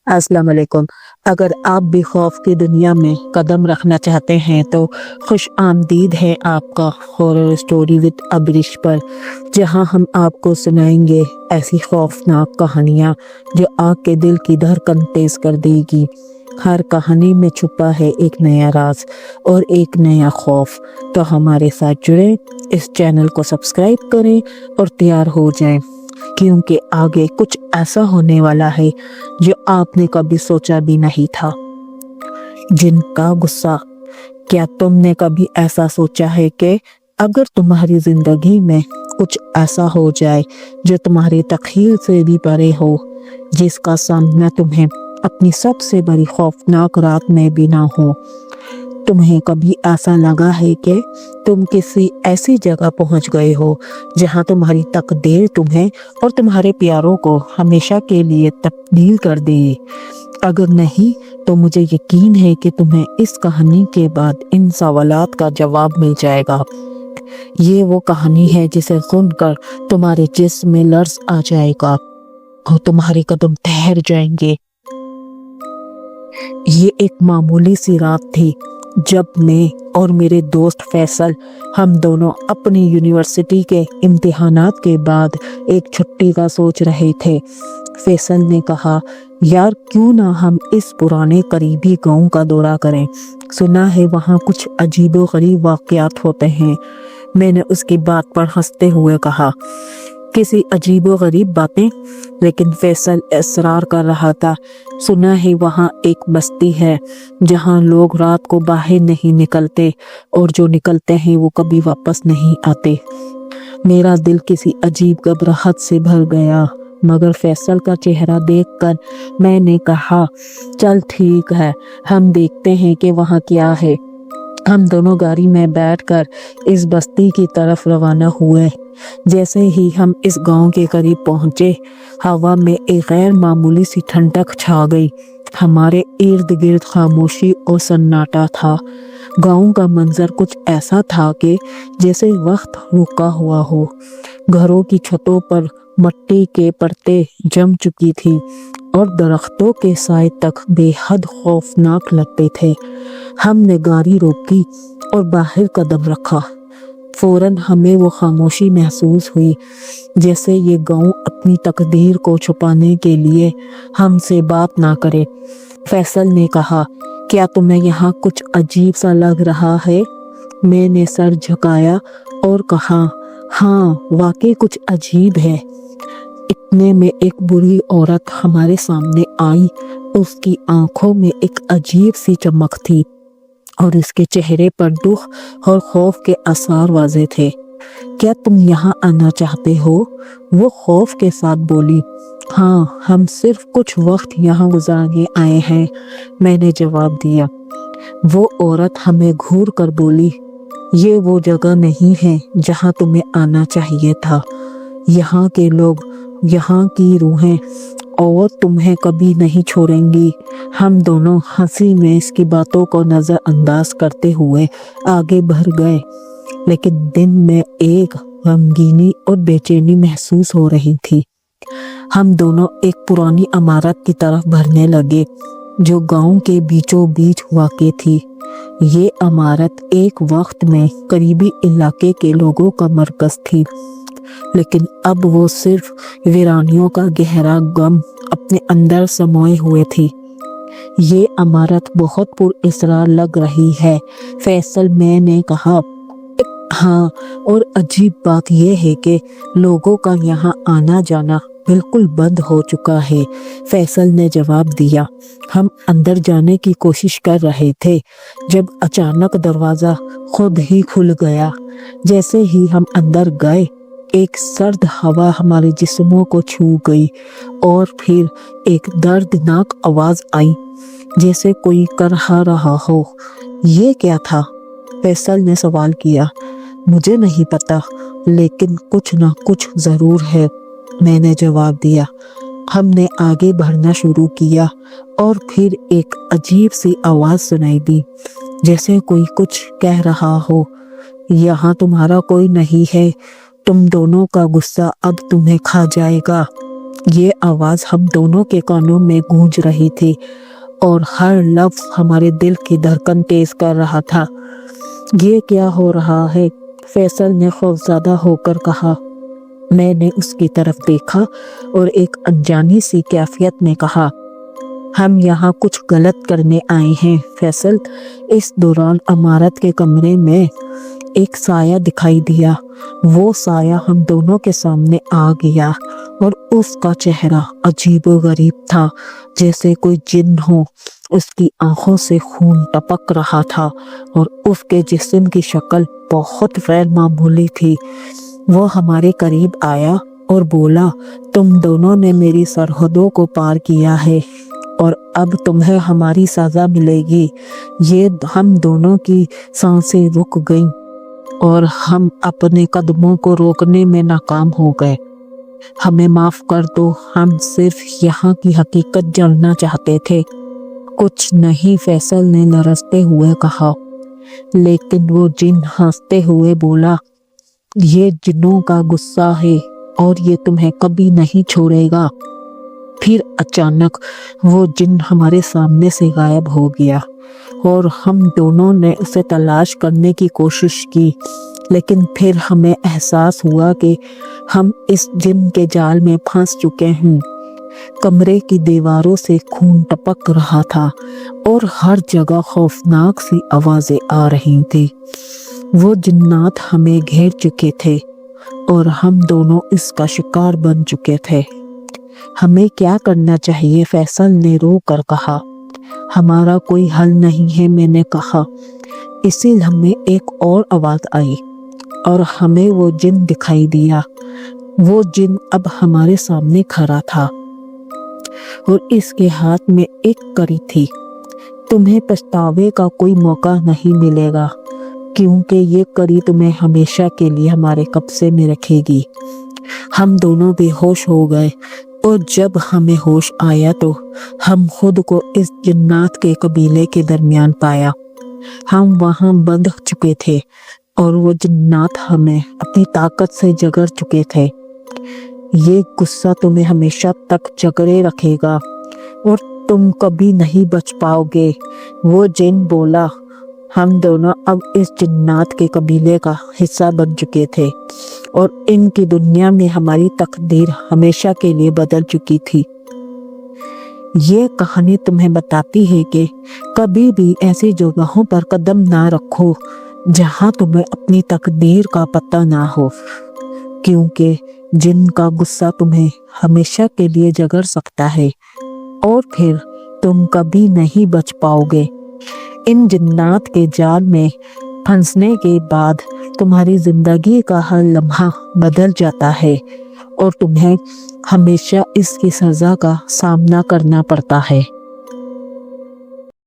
अस्सलाम वालेकुम। अगर आप भी खौफ की दुनिया में कदम रखना चाहते हैं तो खुश आमदीद है आपका हॉरर स्टोरी विद अबरिश पर, जहां हम आपको सुनाएंगे ऐसी खौफनाक कहानियां जो आपके दिल की धड़कन तेज कर देगी। हर कहानी में छुपा है एक नया राज और एक नया खौफ। तो हमारे साथ जुड़े, इस चैनल को सब्सक्राइब करें और तैयार हो जाएं, क्योंकि आगे कुछ ऐसा होने वाला है जो आपने कभी सोचा भी नहीं था। जिनका गुस्सा। क्या तुमने कभी ऐसा सोचा है कि अगर तुम्हारी जिंदगी में कुछ ऐसा हो जाए जो तुम्हारी तख़य्युल से भी परे हो, जिसका सामना तुम्हें अपनी सबसे बड़ी खौफनाक रात में भी ना हो? तुम्हें कभी ऐसा लगा है कि तुम किसी ऐसी जगह पहुंच गए हो जहां तुम्हारी तकदीर तुम्हें और तुम्हारे प्यारों को हमेशा के लिए तब्दील कर दे? अगर नहीं तो मुझे यकीन है कि तुम्हें इस कहानी के बाद इन सवालात का जवाब मिल जाएगा। ये वो कहानी है जिसे सुनकर तुम्हारे जिस्म में लर्ज़ आ जाएगा और तुम्हारे कदम ठहर जाएंगे। ये एक मामूली सी रात थी जब मैं और मेरे दोस्त फैसल, हम दोनों अपनी यूनिवर्सिटी के इम्तिहानात के बाद एक छुट्टी का सोच रहे थे। फैसल ने कहा, यार क्यों ना हम इस पुराने करीबी गांव का दौरा करें, सुना है वहाँ कुछ अजीबोगरीब वाक़यात होते हैं। मैंने उसकी बात पर हंसते हुए कहा, किसी अजीबोगरीब बातें? लेकिन फैसल इसरार कर रहा था। सुना है वहाँ एक बस्ती है जहाँ लोग रात को बाहर नहीं निकलते और जो निकलते हैं वो कभी वापस नहीं आते। मेरा दिल किसी अजीब घबराहट से भर गया, मगर फैसल का चेहरा देखकर मैंने कहा, चल ठीक है, हम देखते हैं कि वहाँ क्या है। हम दोनों गाड़ी में बैठकर इस बस्ती की तरफ रवाना हुए। जैसे ही हम इस गांव के करीब पहुंचे, हवा में एक गैर मामूली सी ठंडक छा गई। हमारे इर्द गिर्द खामोशी और सन्नाटा था। गांव का मंजर कुछ ऐसा था कि जैसे वक्त रुका हुआ हो। घरों की छतों पर मिट्टी के परते जम चुकी थी और दरख्तों के साए तक बेहद खौफनाक लगते थे। हमने गाड़ी रोकी और बाहर कदम रखा। फौरन हमें वो खामोशी महसूस हुई, जैसे ये गांव अपनी तकदीर को छुपाने के लिए हमसे बात ना करे। फैसल ने कहा, क्या तुम्हें यहाँ कुछ अजीब सा लग रहा है? मैंने सर झुकाया और कहा, हाँ वाकई कुछ अजीब है। इतने में एक बुरी औरत हमारे सामने आई। उसकी आंखों में एक अजीब सी चमक थी और उसके चेहरे पर दुख और खौफ के आसार वाज़े थे। क्या तुम यहाँ आना चाहते हो? वो खौफ के साथ बोली। हाँ, हम सिर्फ कुछ वक्त यहाँ गुजारने आए हैं, मैंने जवाब दिया। वो औरत हमें घूर कर बोली, ये वो जगह नहीं है जहाँ तुम्हें आना चाहिए था। यहाँ के लोग, यहाँ की रूहें और तुम्हें कभी नहीं छोड़ेंगी। हम दोनों हंसी में इसकी बातों को नज़रअंदाज करते हुए आगे बढ़ गए, लेकिन दिल में एक गमगीनी और बेचैनी महसूस हो रही थी। हम दोनों एक पुरानी इमारत की तरफ बढ़ने लगे जो गांव के बीचों बीच वाक़ई थी। ये इमारत एक वक्त में करीबी इलाके के लोगों का मरकज़ थी, लेकिन अब वो सिर्फ वीरानियों का गहरा गम अपने अंदर समोए हुए थी। ये इमारत बहुत पुरअसरार लग रही है, फैसल, मैंने कहा। हाँ, और अजीब बात यह है कि लोगों का यहाँ आना जाना बिल्कुल बंद हो चुका है, फैसल ने जवाब दिया। हम अंदर जाने की कोशिश कर रहे थे जब अचानक दरवाज़ा खुद ही खुल गया। जैसे ही हम अंदर गए, एक सर्द हवा हमारे जिस्मों को छू गई और फिर एक दर्दनाक आवाज़ आई, जैसे कोई करहा रहा हो। ये क्या था? फैसल ने सवाल किया। मुझे नहीं पता, लेकिन कुछ ना कुछ ज़रूर है, मैंने जवाब दिया। हमने आगे बढ़ना शुरू किया और फिर एक अजीब सी आवाज़ सुनाई दी, जैसे कोई कुछ कह रहा हो, यहाँ तुम्हारा कोई नहीं है, तुम दोनों का गुस्सा अब तुम्हें खा जाएगा। ये आवाज हम दोनों के कानों में गूंज रही थी और हर लफ्ज हमारे दिल की धड़कन तेज कर रहा था। ये क्या हो रहा है? फैसल ने खौफज़दा होकर कहा। मैंने उसकी तरफ देखा और एक अनजानी सी कैफियत में कहा, हम यहाँ कुछ गलत करने आए हैं फैसल। इस दौरान इमारत के कमरे में एक साया दिखाई दिया। वो साया हम दोनों के सामने आ गया और उसका चेहरा अजीबोगरीब था, जैसे कोई जिन हो। उसकी आंखों से खून टपक रहा था और उसके जिस्म की शक्ल बहुत गैर मामूली थी। वो हमारे करीब आया और बोला, तुम दोनों ने मेरी सरहदों को पार किया है और अब तुम्हें हमारी सज़ा मिलेगी। ये हम दोनों की सांसें रुक गईं और हम अपने कदमों को रोकने में नाकाम हो गए। हमें माफ़ कर दो, हम सिर्फ यहाँ की हकीकत जानना चाहते थे। कुछ नहीं, फैसल ने लरजते हुए कहा। लेकिन वो जिन हंसते हुए बोला, ये जिन्नों का गुस्सा है और ये तुम्हें कभी नहीं छोड़ेगा। फिर अचानक वो जिन हमारे सामने से गायब हो गया और हम दोनों ने उसे तलाश करने की कोशिश की, लेकिन फिर हमें एहसास हुआ कि हम इस जिन के जाल में फंस चुके हैं। कमरे की दीवारों से खून टपक रहा था और हर जगह खौफनाक सी आवाजें आ रही थी। वो जिन्नात हमें घेर चुके थे और हम दोनों इसका शिकार बन चुके थे। हमें क्या करना चाहिए? फैसल ने रो कर कहा। हमारा कोई हल नहीं है, मैंने कहा। इसी लम्हे एक और आवाज आई और हमें वो जिन दिखाई दिया। वो जिन अब हमारे सामने खड़ा था और इसके हाथ में एक कड़ी थी। तुम्हें पछतावे का कोई मौका नहीं मिलेगा, क्योंकि ये कड़ी तुम्हें हमेशा के लिए हमारे कब्जे में रखेगी। हम दोनों बेहोश हो गए और जब हमें होश आया तो हम खुद को इस जिन्नात के कबीले के दरमियान पाया। हम वहां बंध चुके थे और वो जिन्नात हमें अपनी ताकत से जकड़ चुके थे। ये गुस्सा तुम्हें हमेशा तक जकड़े रखेगा और तुम कभी नहीं बच पाओगे। वो जिन बोला। हम दोनों अब इस जिन्नात के कबीले का हिस्सा बन चुके थे और इनकी दुनिया में हमारी तकदीर हमेशा के लिए बदल चुकी थी। ये कहानी तुम्हें बताती है कि कभी भी ऐसी जगहों पर कदम ना रखो जहां तुम्हें अपनी तकदीर का पता ना हो, क्योंकि जिनका गुस्सा तुम्हें हमेशा के लिए जकड़ सकता है और फिर तुम कभी नहीं बच पाओगे। इन जिन्नात के जाल में फंसने के बाद तुम्हारी जिंदगी का हर लम्हा बदल जाता है और तुम्हें हमेशा इसकी सज़ा का सामना करना पड़ता है।